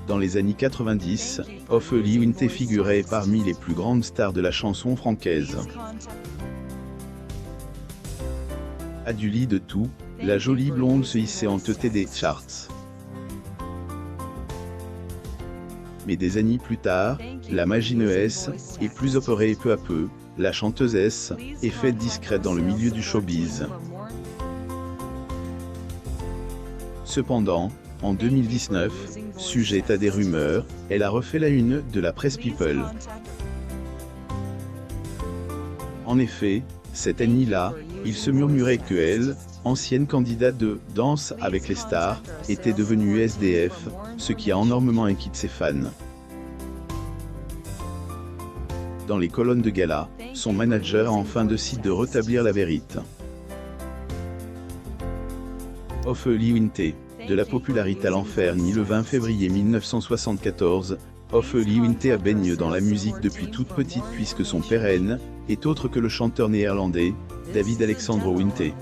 Dans les années 90, Ophélie Winter figurait parmi les plus grandes stars de la chanson francaise. À du lit de tout, la jolie blonde se hissait en tête des charts. Mais des années plus tard, la magineuse est plus opérée peu à peu, la chanteuse est faite discrète dans le milieu du showbiz. Cependant, en 2019, sujette à des rumeurs, elle a refait la une de la presse People. En effet, cette année-là, il se murmurait que elle, ancienne candidate de Danse avec les stars, était devenue SDF, ce qui a énormément inquiété ses fans. Dans les colonnes de gala, son manager a enfin décidé de rétablir la vérité. Ophélie Winter, de la popularité à l'enfer ni le 20 février 1974, Ophélie Winter a baigné dans la musique depuis toute petite puisque son père est autre que le chanteur néerlandais, David Alexandre Winter.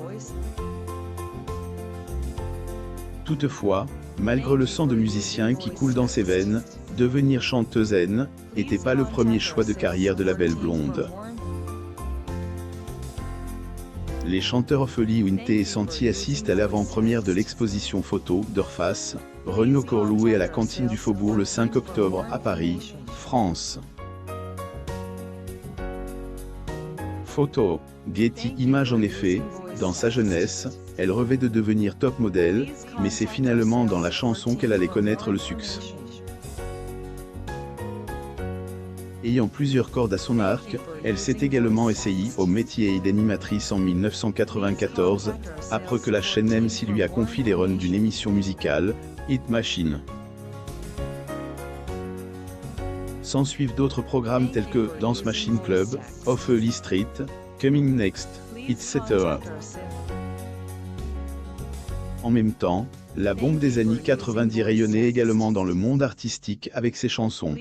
Toutefois, malgré le sang de musicien qui coule dans ses veines, devenir chanteuse n'était pas le premier choix de carrière de la belle blonde. Les chanteurs Ophélie Winter et Santi assistent à l'avant-première de l'exposition photo d'Urface, Renaud Corlouet à la cantine du Faubourg le 5 octobre à Paris, France. Photo, Getty Images. En effet, dans sa jeunesse, elle rêvait de devenir top modèle, mais c'est finalement dans la chanson qu'elle allait connaître le succès. Ayant plusieurs cordes à son arc, elle s'est également essayée au métier d'animatrice en 1994, après que la chaîne M6 lui a confié les rênes d'une émission musicale, Hit Machine. S'ensuivent d'autres programmes tels que Dance Machine Club, Ophélie Street, Coming Next, etc. En même temps, la bombe des années 90 rayonnait également dans le monde artistique avec ses chansons.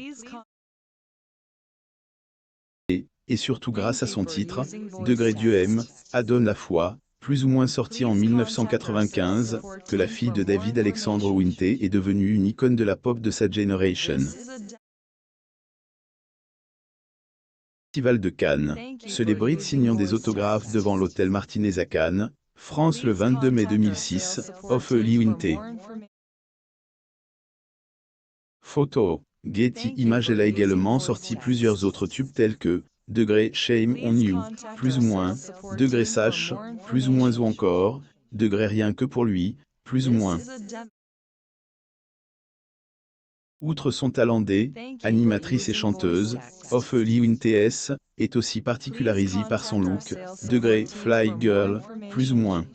Et surtout grâce à son titre, Degré Dieu aime, Adonne la foi, plus ou moins sorti en 1995, que la fille de David Alexandre Winter est devenue une icône de la pop de sa génération. Festival de Cannes, célébrite signant des autographes devant l'hôtel Martinez à Cannes, France le 22 mai 2006, Ophélie Winter. Photo, Getty Images. Elle a également sorti plusieurs autres tubes tels que Degré Shame on You, plus ou moins, Degré Sache, plus ou moins ou encore, Degré Rien que pour lui, plus ou moins. Outre son talent d'animatrice et chanteuse, Ophélie Winter est aussi particularisée par son look, Degré Fly Girl, plus ou moins.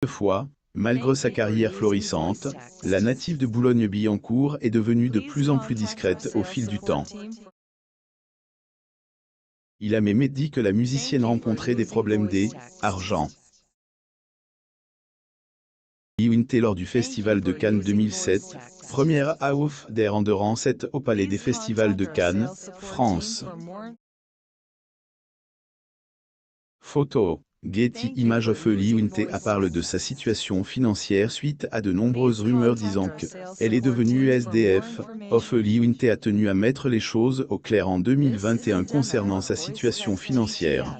Toutefois, malgré sa carrière florissante, la native de Boulogne-Billancourt est devenue de plus en plus discrète au fil du temps. Il a même dit que la musicienne rencontrait des problèmes d'argent. Winter lors du Festival de Cannes 2007, première Auf der anderen Seite au Palais des Festivals de Cannes, France. Photo, Getty Images. Ophélie Winter parle de sa situation financière suite à de nombreuses rumeurs disant qu'elle est devenue SDF. Ophélie Winter a tenu à mettre les choses au clair en 2021 concernant sa situation financière.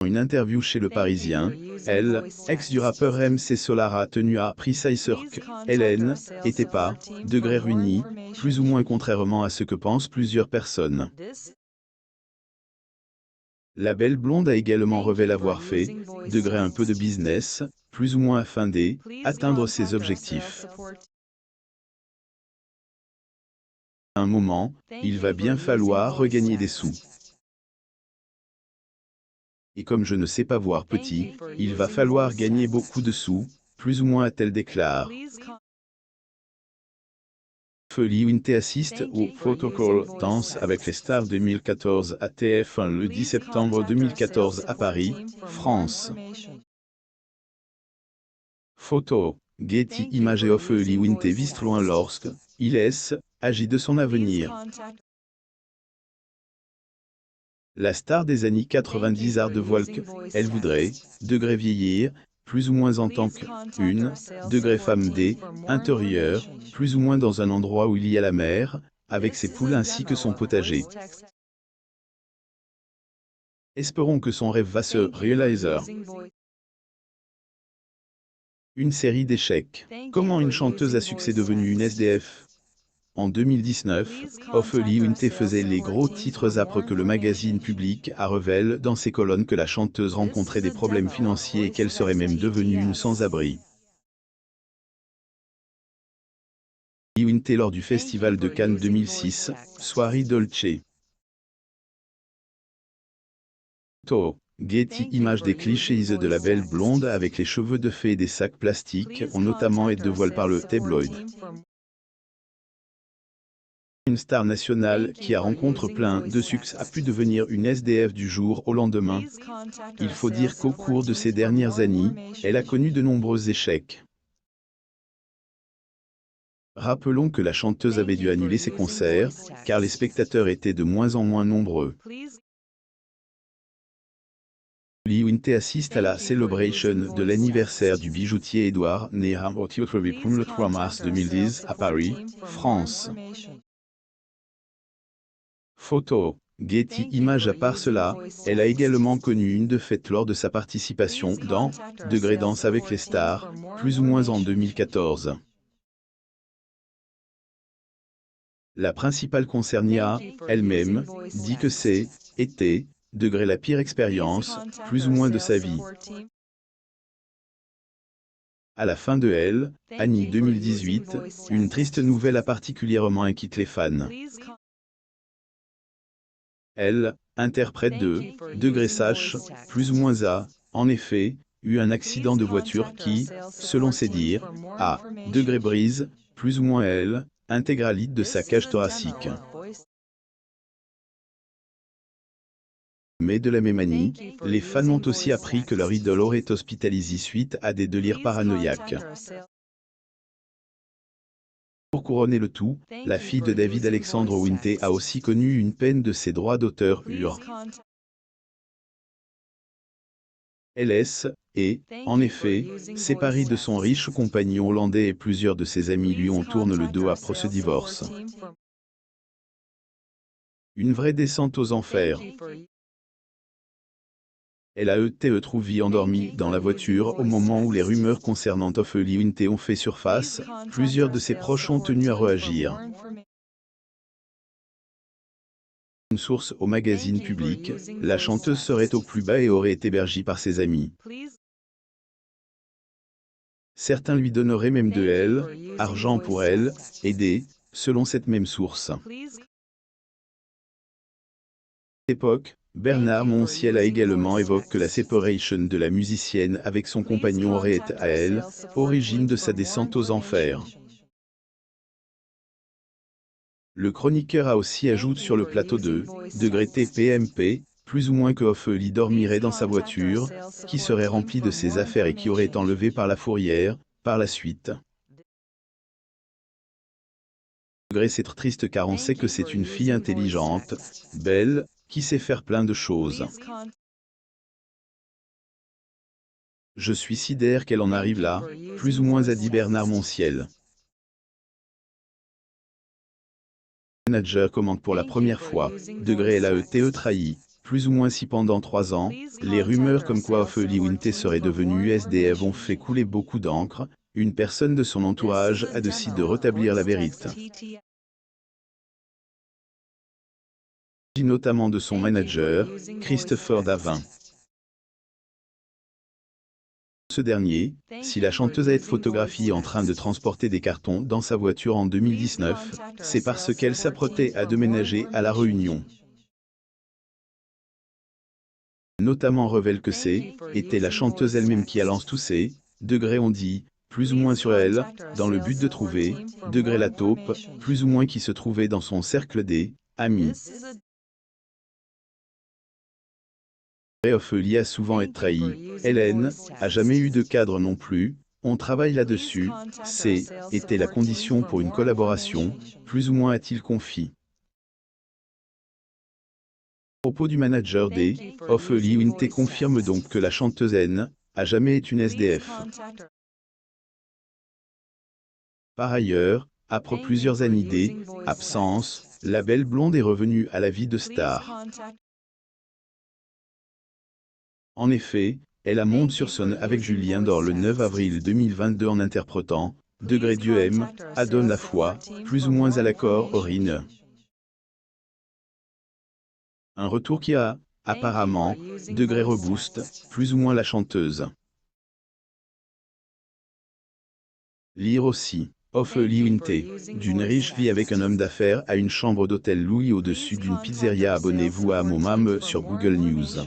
Dans une interview chez Le Parisien, elle, ex du rappeur MC Solar, a tenu à préciser qu'elle n'était pas degré ruiné, plus ou moins contrairement à ce que pensent plusieurs personnes. La belle blonde a également révélé avoir fait degré un peu de business, plus ou moins afin d'atteindre ses objectifs. À un moment, il va bien falloir regagner des sous. Et comme je ne sais pas voir petit, il va falloir gagner beaucoup de sous, plus ou moins a-t-elle déclaré. Ophélie Winter assiste au Protocol Danse avec les stars 2014 à TF1 le 10 septembre 2014 à Paris, France. Photo, Getty Images. Ophélie Winter vise loin lorsque il agit de son avenir. La star des années 90 art de voile qu'elle voudrait, degré vieillir, plus ou moins en tant que 1 degré femme D, intérieur, plus ou moins dans un endroit où il y a la mer, avec ses poules ainsi que son potager. Espérons que son rêve va se réaliser. Une série d'échecs. Comment une chanteuse à succès devenue une SDF? En 2019, Ophélie Winter faisait les gros titres après que le magazine Public a révélé dans ses colonnes que la chanteuse rencontrait des problèmes financiers et qu'elle serait même devenue une sans-abri. Winter lors du Festival de Cannes 2006, soirée Dolce. Getty Images des clichés de la belle blonde avec les cheveux de fée et des sacs plastiques ont notamment été dévoilés par le tabloïd. Une star nationale qui a rencontré plein de succès a pu devenir une SDF du jour au lendemain. Il faut dire qu'au cours de ces dernières années, elle a connu de nombreux échecs. Rappelons que la chanteuse avait dû annuler ses concerts, car les spectateurs étaient de moins en moins nombreux. Ophélie Winter assiste à la célébration de l'anniversaire du bijoutier Édouard, né le 3 mars 2010 à Paris, France. Photo. Getty Images. À part cela, elle a également connu une défaite lors de sa participation dans Degré Danse avec les stars, plus ou moins en 2014. La principale concernée a, elle-même, dit que était, Degré la pire expérience, plus ou moins de sa vie. À la fin de Elle, Annie 2018, une triste nouvelle a particulièrement inquiété les fans. Elle, interprète de Degré Sache, plus ou moins a, en effet, eu un accident de voiture qui, selon ses dires, a Degré brise, plus ou moins elle, intégralité de sa cage thoracique. Mais de la même année, les fans ont aussi appris que leur idole aurait été hospitalisée suite à des délires paranoïaques. Pour couronner le tout, la fille de David Alexandre Winter a aussi connu une peine de ses droits d'auteur UR. LS est, en effet, séparée de son riche compagnon hollandais et plusieurs de ses amis lui ont tourné le dos après ce divorce. Une vraie descente aux enfers. Elle a été trouvée endormie dans la voiture au moment où les rumeurs concernant Ophélie Winter ont fait surface. Plusieurs de ses proches ont tenu à réagir. Une source au magazine Public, la chanteuse serait au plus bas et aurait été hébergée par ses amis. Certains lui donneraient même de elle, argent pour elle, aider, selon cette même source. À l'époque, Bernard Montiel a également évoqué que la séparation de la musicienne avec son compagnon aurait été à elle, origine de sa descente aux enfers. Le chroniqueur a aussi ajouté sur le plateau de Degré TPMP, plus ou moins que Ophélie dormirait dans sa voiture, qui serait remplie de ses affaires et qui aurait été enlevée par la fourrière, par la suite. Degré c'est triste car on sait que c'est une fille intelligente, belle, qui sait faire plein de choses. Je suis sidère qu'elle en arrive là, plus ou moins a dit Bernard Montiel. Le manager commente pour la première fois, Degré elle a été trahi, plus ou moins si pendant 3 ans, les rumeurs comme quoi Ophélie Winter serait devenue SDF ont fait couler beaucoup d'encre, une personne de son entourage a décidé de rétablir la vérité. Il s'agit notamment de son manager, Christopher Davin. Ce dernier, si la chanteuse a été photographiée en train de transporter des cartons dans sa voiture en 2019, c'est parce qu'elle s'apprêtait à déménager à La Réunion. Notamment révèle que était la chanteuse elle-même qui a lancé tous ces Degré on dit, plus ou moins sur elle, dans le but de trouver Degré la taupe, plus ou moins qui se trouvait dans son cercle des amis. Ophélie a souvent été trahie. Hélène a jamais eu de cadre non plus. On travaille là-dessus. Était la condition pour une collaboration, plus ou moins a-t-il confié. À propos du manager des Ophélie Winter confirme donc que la chanteuse N A jamais est une SDF. Par ailleurs, après plusieurs années d'absence, la belle blonde est revenue à la vie de star. En effet, elle a monté sur scène avec Julien Doré le 9 avril 2022 en interprétant « Degré Dieu aime », Adonne la foi, plus ou moins à l'accord Aurine. Un retour qui a, apparemment, Degré rebooste, plus ou moins la chanteuse. Lire aussi. Ophélie Winter, d'une riche vie avec un homme d'affaires à une chambre d'hôtel Louis au-dessus d'une pizzeria. Abonnez-vous à mon mam sur Google News.